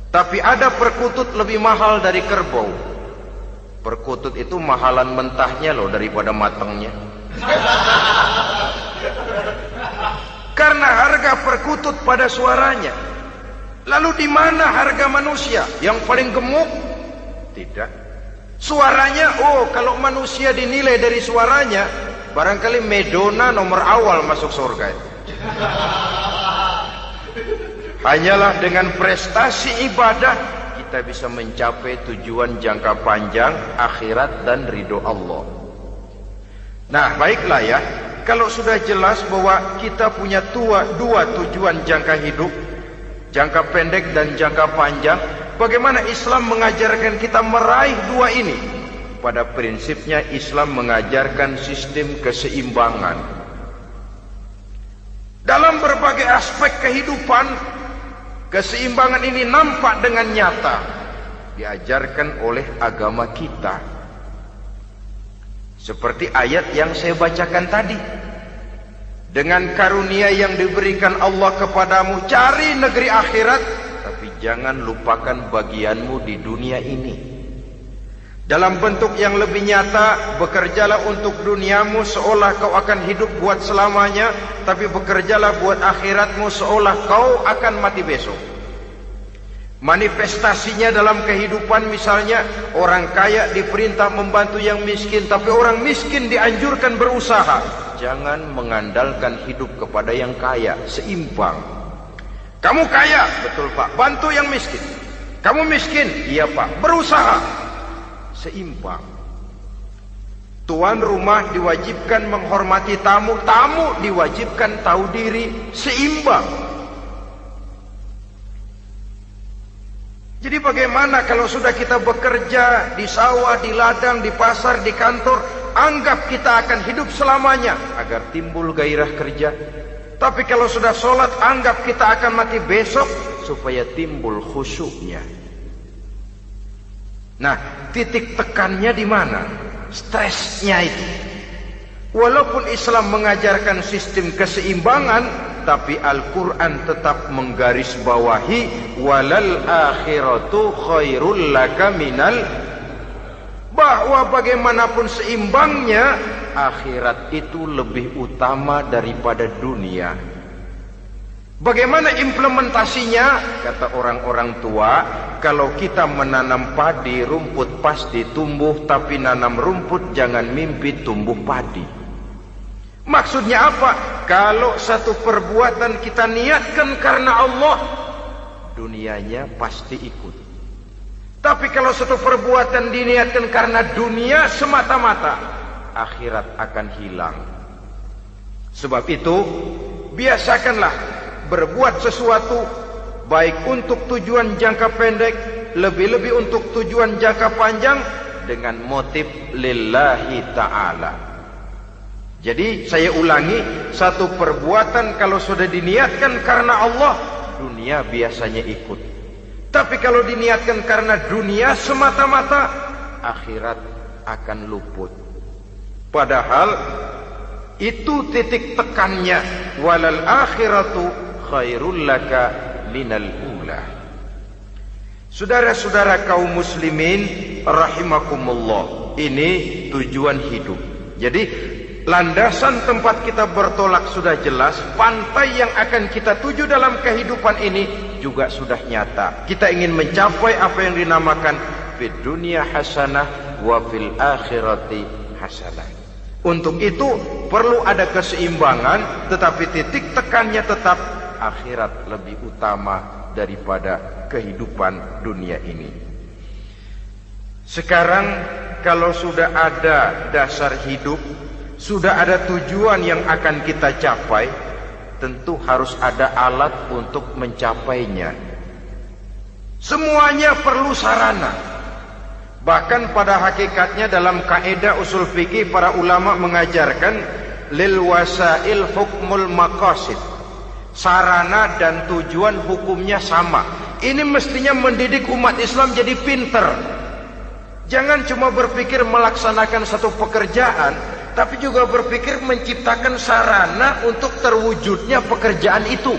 Tapi ada perkutut lebih mahal dari kerbau. Perkutut itu mahalan mentahnya loh daripada matangnya. Karena harga perkutut pada suaranya. Lalu di mana harga manusia yang paling gemuk? Tidak. Suaranya, oh kalau manusia dinilai dari suaranya, barangkali Madonna nomor awal masuk surga. Hanyalah dengan prestasi ibadah kita bisa mencapai tujuan jangka panjang akhirat dan ridho Allah. Nah, baiklah ya, kalau sudah jelas bahwa kita punya dua tujuan jangka hidup, jangka pendek dan jangka panjang, bagaimana Islam mengajarkan kita meraih dua ini? Pada prinsipnya Islam mengajarkan sistem keseimbangan. Dalam berbagai aspek kehidupan, keseimbangan ini nampak dengan nyata diajarkan oleh agama kita. Seperti ayat yang saya bacakan tadi. Dengan karunia yang diberikan Allah kepadamu, cari negeri akhirat, tapi jangan lupakan bagianmu di dunia ini. Dalam bentuk yang lebih nyata, bekerjalah untuk duniamu seolah kau akan hidup buat selamanya, tapi bekerjalah buat akhiratmu seolah kau akan mati besok. Manifestasinya dalam kehidupan, misalnya orang kaya diperintah membantu yang miskin, tapi orang miskin dianjurkan berusaha. Jangan mengandalkan hidup kepada yang kaya, seimbang. Kamu kaya, betul Pak, bantu yang miskin. Kamu miskin, iya Pak, berusaha. Seimbang. Tuan rumah diwajibkan menghormati tamu, tamu diwajibkan tahu diri, seimbang. Jadi bagaimana kalau sudah kita bekerja di sawah, di ladang, di pasar, di kantor, anggap kita akan hidup selamanya agar timbul gairah kerja. Tapi kalau sudah sholat, anggap kita akan mati besok supaya timbul khusyuknya. Nah, titik tekannya di mana? Stresnya itu. Walaupun Islam mengajarkan sistem keseimbangan, tapi Al-Quran tetap menggarisbawahi walal akhiratu khairul laka minal, bahwa bagaimanapun seimbangnya, akhirat itu lebih utama daripada dunia. Bagaimana implementasinya? Kata orang-orang tua, kalau kita menanam padi, rumput pasti tumbuh, tapi nanam rumput jangan mimpi tumbuh padi. Maksudnya apa? Kalau satu perbuatan kita niatkan karena Allah, dunianya pasti ikut. Tapi kalau satu perbuatan diniatkan karena dunia semata-mata, akhirat akan hilang. Sebab itu, biasakanlah berbuat sesuatu baik untuk tujuan jangka pendek, lebih-lebih untuk tujuan jangka panjang, dengan motif lillahi ta'ala. Jadi saya ulangi, satu perbuatan kalau sudah diniatkan karena Allah, dunia biasanya ikut. Tapi kalau diniatkan karena dunia semata-mata, akhirat akan luput. Padahal itu titik tekannya, walal akhiratu khairul laka minal ula. Saudara-saudara kaum muslimin rahimakumullah, ini tujuan hidup. Jadi landasan tempat kita bertolak sudah jelas, pantai yang akan kita tuju dalam kehidupan ini juga sudah nyata. Kita ingin mencapai apa yang dinamakan fid dunya hasanah wa fil akhirati hasanah. Untuk itu perlu ada keseimbangan, tetapi titik tekannya tetap akhirat lebih utama daripada kehidupan dunia ini. Sekarang kalau sudah ada dasar hidup, sudah ada tujuan yang akan kita capai, tentu harus ada alat untuk mencapainya. Semuanya perlu sarana. Bahkan pada hakikatnya dalam kaidah usul fikih para ulama mengajarkan lil wasail hukmul maqasid. Sarana dan tujuan hukumnya sama. Ini mestinya mendidik umat Islam jadi pinter. Jangan cuma berpikir melaksanakan satu pekerjaan, tapi juga berpikir menciptakan sarana untuk terwujudnya pekerjaan itu.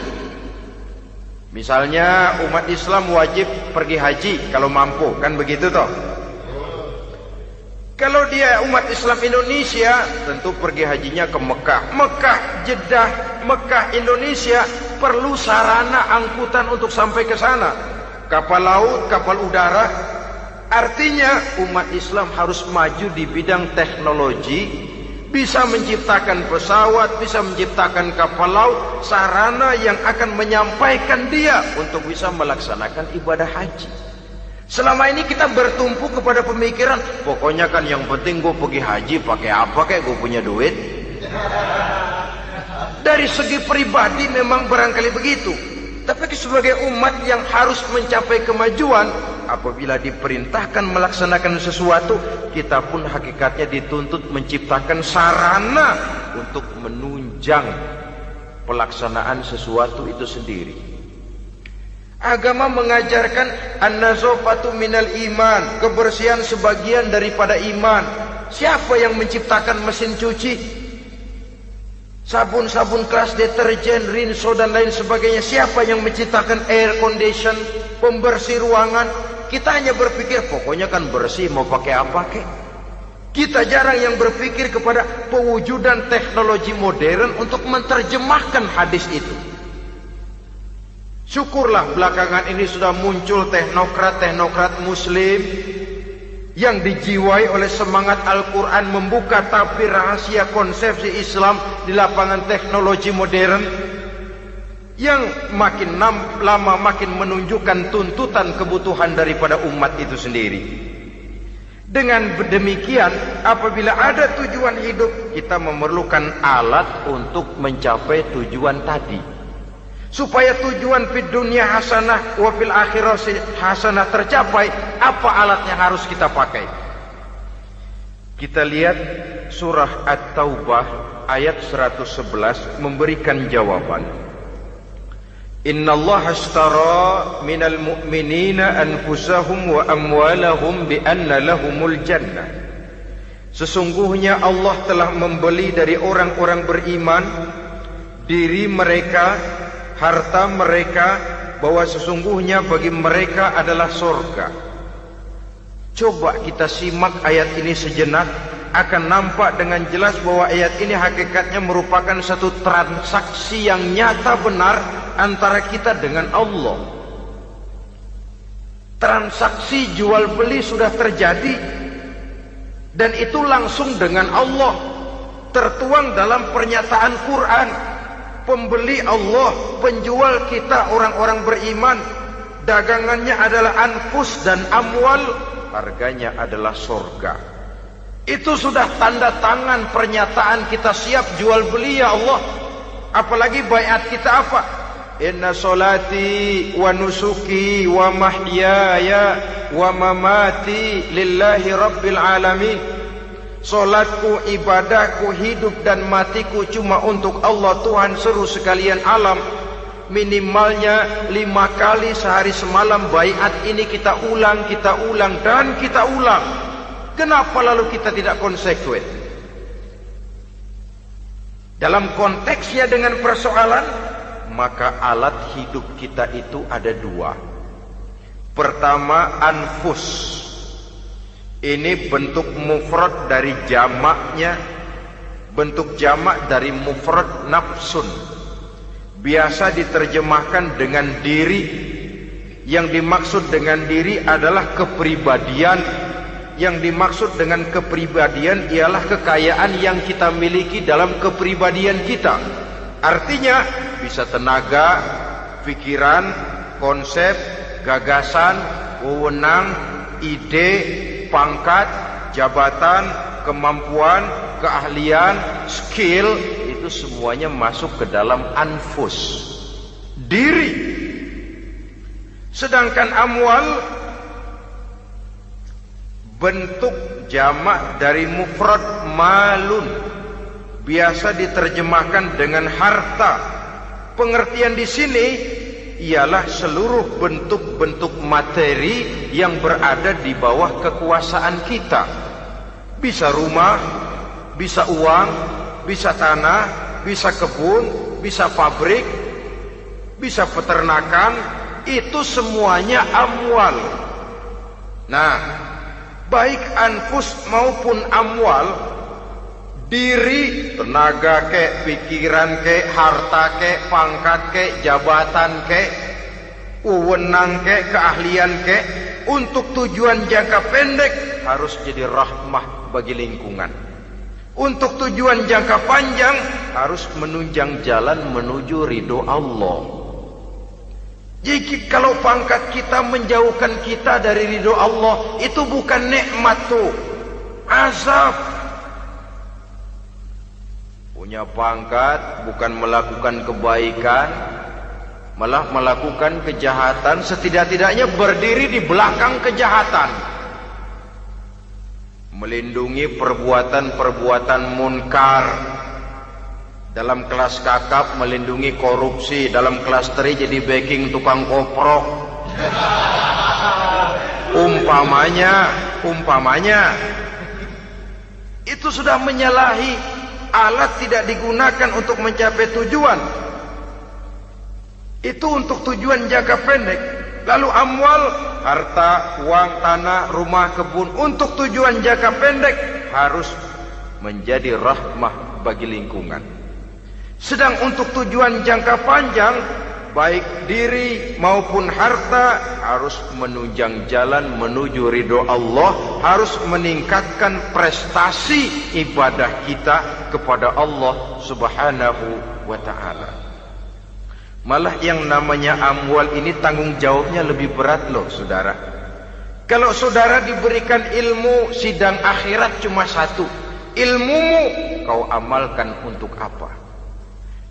Misalnya umat Islam wajib pergi haji kalau mampu, kan begitu toh? Kalau dia umat Islam Indonesia, tentu pergi hajinya ke Mekah. Mekah, Jeddah, Mekah, Indonesia perlu sarana angkutan untuk sampai ke sana. Kapal laut, kapal udara. Artinya umat Islam harus maju di bidang teknologi, bisa menciptakan pesawat, bisa menciptakan kapal laut, sarana yang akan menyampaikan dia untuk bisa melaksanakan ibadah haji. Selama ini kita bertumpu kepada pemikiran, pokoknya kan yang penting gue pergi haji pakai apa kayak gue punya duit. Dari segi pribadi memang barangkali begitu. Tapi sebagai umat yang harus mencapai kemajuan, apabila diperintahkan melaksanakan sesuatu, kita pun hakikatnya dituntut menciptakan sarana untuk menunjang pelaksanaan sesuatu itu sendiri. Agama mengajarkan an-nazafatu minal iman, kebersihan sebagian daripada iman. Siapa yang menciptakan mesin cuci, sabun-sabun keras, deterjen, rinso dan lain sebagainya? Siapa yang menciptakan air condition, pembersih ruangan? Kita hanya berpikir pokoknya kan bersih, mau pakai apa kek. Kita jarang yang berpikir kepada pewujudan teknologi modern untuk menerjemahkan hadis itu. Syukurlah belakangan ini sudah muncul teknokrat-teknokrat muslim yang dijiwai oleh semangat Al-Quran membuka tabir rahasia konsepsi Islam di lapangan teknologi modern yang makin lama makin menunjukkan tuntutan kebutuhan daripada umat itu sendiri. Dengan demikian, apabila ada tujuan hidup, kita memerlukan alat untuk mencapai tujuan tadi. Supaya tujuan fid dunya hasanah wa fil akhirati hasanah tercapai, apa alat yang harus kita pakai? Kita lihat surah At-Taubah ayat 111 memberikan jawaban. Innallaha ashtara minal mu'minina anfusahum wa amwalahum bi anna lahumul jannah. Sesungguhnya Allah telah membeli dari orang-orang beriman diri mereka, harta mereka, bahwa sesungguhnya bagi mereka adalah surga. Coba kita simak ayat ini sejenak, akan nampak dengan jelas bahwa ayat ini hakikatnya merupakan satu transaksi yang nyata benar antara kita dengan Allah. Transaksi jual beli sudah terjadi, dan itu langsung dengan Allah, tertuang dalam pernyataan Quran. Pembeli Allah, penjual kita orang-orang beriman, dagangannya adalah anfus dan amwal, harganya adalah surga. Itu sudah tanda tangan pernyataan kita siap jual beli ya Allah. Apalagi baiat kita apa? Inna solati wa nusuki wa mahyaya wa mamati lillahi rabbil alamin. Solatku, ibadahku, hidup dan matiku cuma untuk Allah Tuhan seluruh sekalian alam. Minimalnya 5 kali sehari semalam baiat ini kita ulang dan kita ulang. Kenapa lalu kita tidak konsekuen? Dalam konteksnya dengan persoalan, maka alat hidup kita itu ada 2. Pertama, anfus. Ini bentuk mufrad dari jamaknya, bentuk jamak dari mufrad nafsun. Biasa diterjemahkan dengan diri. Yang dimaksud dengan diri adalah kepribadian. Yang dimaksud dengan kepribadian ialah kekayaan yang kita miliki dalam kepribadian kita. Artinya bisa tenaga, pikiran, konsep, gagasan, wewenang, ide, pangkat, jabatan, kemampuan, keahlian, skill, itu semuanya masuk ke dalam anfus, diri. Sedangkan amwal bentuk jamak dari mufrad malun, biasa diterjemahkan dengan harta. Pengertian di sini ialah seluruh bentuk-bentuk materi yang berada di bawah kekuasaan kita. Bisa rumah, bisa uang, bisa tanah, bisa kebun, bisa pabrik, bisa peternakan, itu semuanya amwal. Nah, baik anfus maupun amwal, diri, tenaga kek, pikiran kek, harta kek, pangkat kek, jabatan kek, wewenang kek, keahlian kek, untuk tujuan jangka pendek harus jadi rahmah bagi lingkungan. Untuk tujuan jangka panjang harus menunjang jalan menuju ridho Allah. Jadi kalau pangkat kita menjauhkan kita dari ridho Allah, itu bukan nikmat tuh, azab. Punya pangkat bukan melakukan kebaikan, malah melakukan kejahatan, setidak-tidaknya berdiri di belakang kejahatan. Melindungi perbuatan-perbuatan munkar. Dalam kelas kakap melindungi korupsi, dalam kelas teri jadi backing tukang koprok. Umpamanya itu sudah menyalahi. Alat tidak digunakan untuk mencapai tujuan. Itu untuk tujuan jangka pendek. Lalu amwal, harta, uang, tanah, rumah, kebun untuk tujuan jangka pendek harus menjadi rahmah bagi lingkungan. Sedang untuk tujuan jangka panjang, baik diri maupun harta harus menunjang jalan menuju ridho Allah, harus meningkatkan prestasi ibadah kita kepada Allah Subhanahu wa ta'ala. Malah yang namanya amwal ini tanggung jawabnya lebih berat loh saudara. Kalau saudara diberikan ilmu, sidang akhirat cuma satu. Ilmumu kau amalkan untuk apa?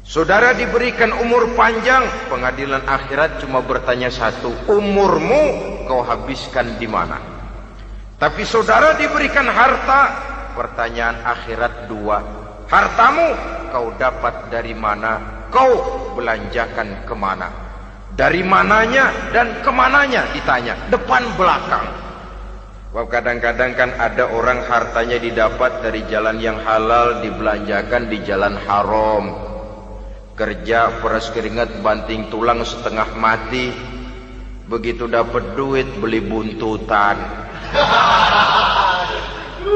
Saudara diberikan umur panjang, pengadilan akhirat cuma bertanya satu, umurmu kau habiskan di mana? Tapi saudara diberikan harta, pertanyaan akhirat dua, hartamu kau dapat dari mana? Kau belanjakan kemana? Dari mananya dan kemananya ditanya, depan belakang. Kadang-kadang kan ada orang hartanya didapat dari jalan yang halal, dibelanjakan di jalan haram. Kerja peras keringat banting tulang setengah mati, begitu dapat duit beli buntutan,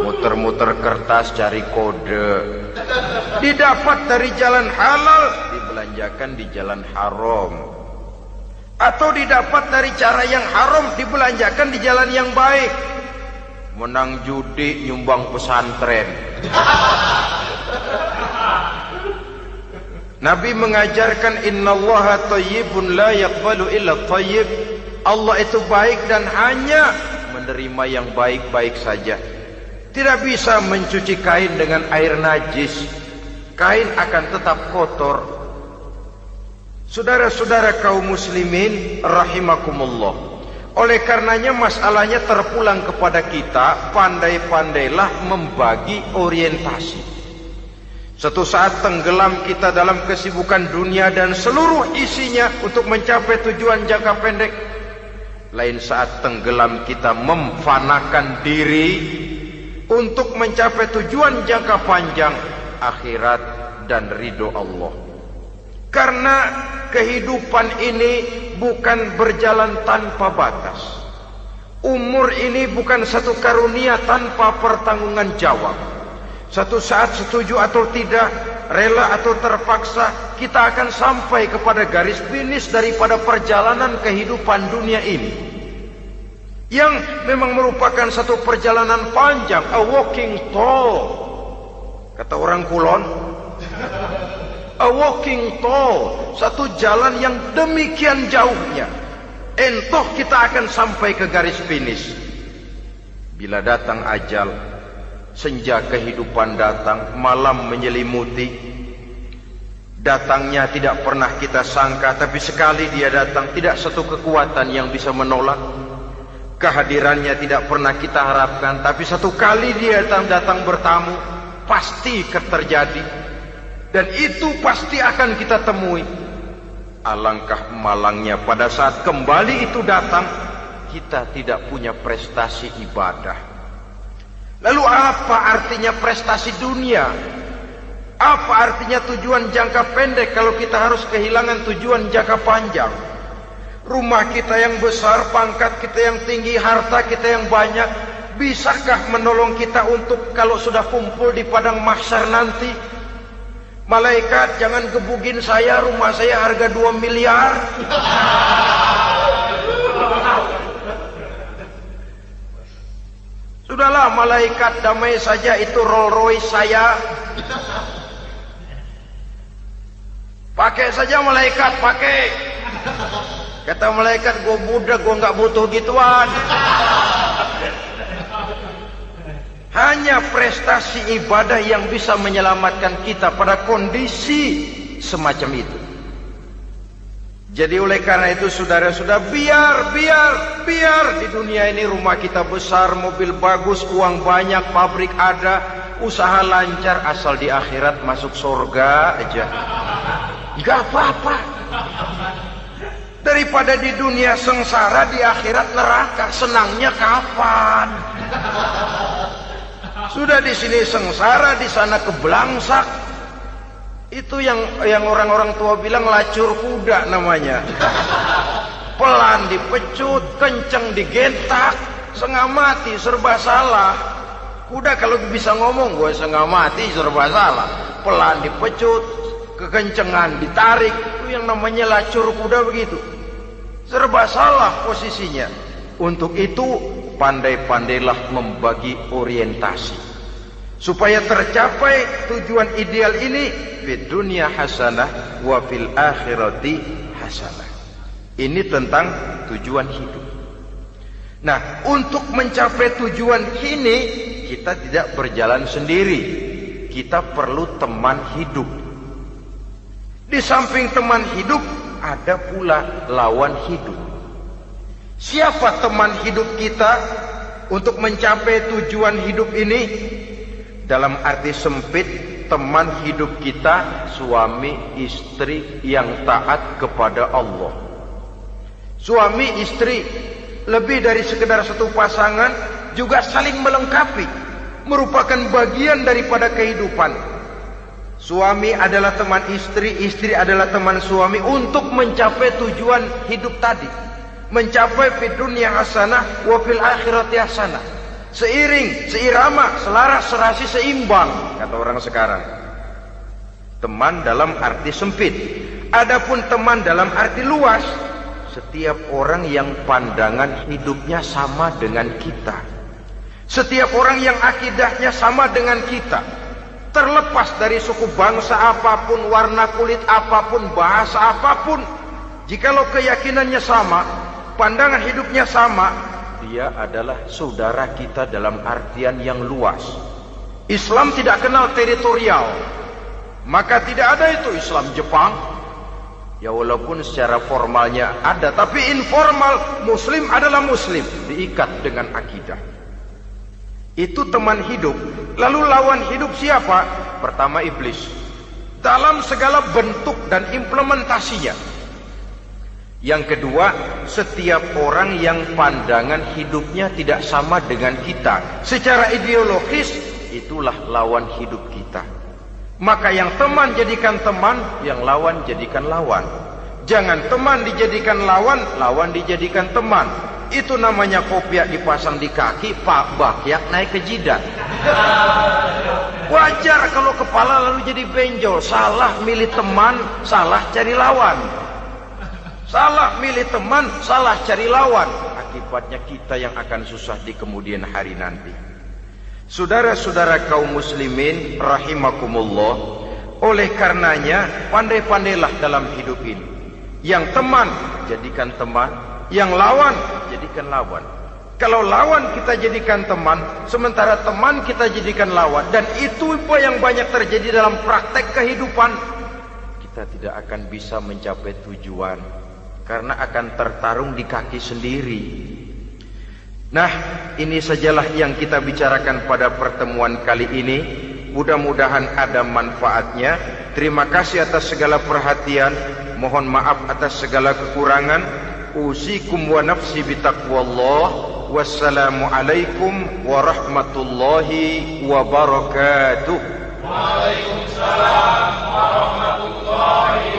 muter-muter kertas cari kode. Didapat dari jalan halal, dibelanjakan di jalan haram. Atau didapat dari cara yang haram, dibelanjakan di jalan yang baik. Menang judi, nyumbang pesantren. Nabi mengajarkan innallaha thayyibun la yaqbalu illa thayyib. Allah itu baik dan hanya menerima yang baik-baik saja. Tidak bisa mencuci kain dengan air najis. Kain akan tetap kotor. Saudara-saudara kaum muslimin rahimakumullah. Oleh karenanya masalahnya terpulang kepada kita, pandai-pandailah membagi orientasi. Suatu saat tenggelam kita dalam kesibukan dunia dan seluruh isinya untuk mencapai tujuan jangka pendek. Lain saat tenggelam kita memfanakan diri untuk mencapai tujuan jangka panjang, akhirat dan ridho Allah. Karena kehidupan ini bukan berjalan tanpa batas. Umur ini bukan satu karunia tanpa pertanggungan jawab. Satu saat setuju atau tidak, rela atau terpaksa, kita akan sampai kepada garis finish daripada perjalanan kehidupan dunia ini, yang memang merupakan satu perjalanan panjang, a walking tall. Kata orang Kulon, a walking tall, satu jalan yang demikian jauhnya. Entoh kita akan sampai ke garis finish. Bila datang ajal, senja kehidupan datang, malam menyelimuti. Datangnya tidak pernah kita sangka, tapi sekali dia datang, tidak satu kekuatan yang bisa menolak. Kehadirannya tidak pernah kita harapkan, tapi satu kali dia datang bertamu, pasti terjadi. Dan itu pasti akan kita temui. Alangkah malangnya pada saat kembali itu datang, kita tidak punya prestasi ibadah. Lalu apa artinya prestasi dunia? Apa artinya tujuan jangka pendek kalau kita harus kehilangan tujuan jangka panjang? Rumah kita yang besar, pangkat kita yang tinggi, harta kita yang banyak, bisakah menolong kita untuk kalau sudah kumpul di padang mahsyar nanti? Malaikat, jangan gebugin saya, rumah saya harga 2 miliar. Sudahlah malaikat, damai saja, itu Rolls Royce saya. Pakai saja malaikat, pakai. Kata malaikat, gue budak, gue gak butuh gituan. Hanya prestasi ibadah yang bisa menyelamatkan kita pada kondisi semacam itu. Jadi oleh karena itu saudara-saudara, biar di dunia ini rumah kita besar, mobil bagus, uang banyak, pabrik ada, usaha lancar, asal di akhirat masuk surga aja. Gak apa-apa. Daripada di dunia sengsara, di akhirat neraka, senangnya kapan? Sudah di sini sengsara, di sana kebelangsak. Itu yang orang-orang tua bilang lacur kuda namanya. pelan dipecut, kenceng digentak, setengah mati, serba salah. Kuda kalau bisa ngomong, gue setengah mati, serba salah. Pelan dipecut, kekencengan ditarik, itu yang namanya lacur kuda begitu. Serba salah posisinya. Untuk itu, pandai-pandailah membagi orientasi. Supaya tercapai tujuan ideal ini, fid dunya hasanah wa fil akhirati hasanah. Ini tentang tujuan hidup. Nah, untuk mencapai tujuan ini, kita tidak berjalan sendiri. Kita perlu teman hidup. Di samping teman hidup, ada pula lawan hidup. Siapa teman hidup kita untuk mencapai tujuan hidup ini? Dalam arti sempit, teman hidup kita suami istri yang taat kepada Allah. Suami istri lebih dari sekedar satu pasangan, juga saling melengkapi, merupakan bagian daripada kehidupan. Suami adalah teman istri, istri adalah teman suami untuk mencapai tujuan hidup tadi, mencapai fid dunya hasanah wa fil akhirati hasanah. Seiring, seirama, selaras, serasi, seimbang, kata orang sekarang. Teman dalam arti sempit. Adapun teman dalam arti luas, setiap orang yang pandangan hidupnya sama dengan kita, setiap orang yang akidahnya sama dengan kita, terlepas dari suku bangsa apapun, warna kulit apapun, bahasa apapun, jikalau keyakinannya sama, pandangan hidupnya sama, dia adalah saudara kita dalam artian yang luas. Islam tidak kenal teritorial, maka tidak ada itu Islam Jepang. Ya walaupun secara formalnya ada, tapi informal Muslim adalah Muslim, diikat dengan akidah. Itu teman hidup. Lalu lawan hidup siapa? Pertama iblis, dalam segala bentuk dan implementasinya. Yang kedua, setiap orang yang pandangan hidupnya tidak sama dengan kita secara ideologis, itulah lawan hidup kita. Maka yang teman jadikan teman, yang lawan jadikan lawan. Jangan teman dijadikan lawan, lawan dijadikan teman. Itu namanya kopiah dipasang di kaki, pak bakyak naik ke jidat. Wajar kalau kepala lalu jadi benjol. Salah milih teman, salah cari lawan. Salah milih teman, salah cari lawan. Akibatnya kita yang akan susah di kemudian hari nanti. Saudara-saudara kaum muslimin rahimakumullah, oleh karenanya pandai-pandailah dalam hidup ini. Yang teman jadikan teman, yang lawan jadikan lawan. Kalau lawan kita jadikan teman, sementara teman kita jadikan lawan, dan itu yang banyak terjadi dalam praktek kehidupan, kita tidak akan bisa mencapai tujuan karena akan tertarung di kaki sendiri. Nah, ini sajalah yang kita bicarakan pada pertemuan kali ini. Mudah-mudahan ada manfaatnya. Terima kasih atas segala perhatian. Mohon maaf atas segala kekurangan. Usikum wa nafsi bitaqwallah. Wassalamualaikum warahmatullahi wabarakatuh. Waalaikumsalam warahmatullahi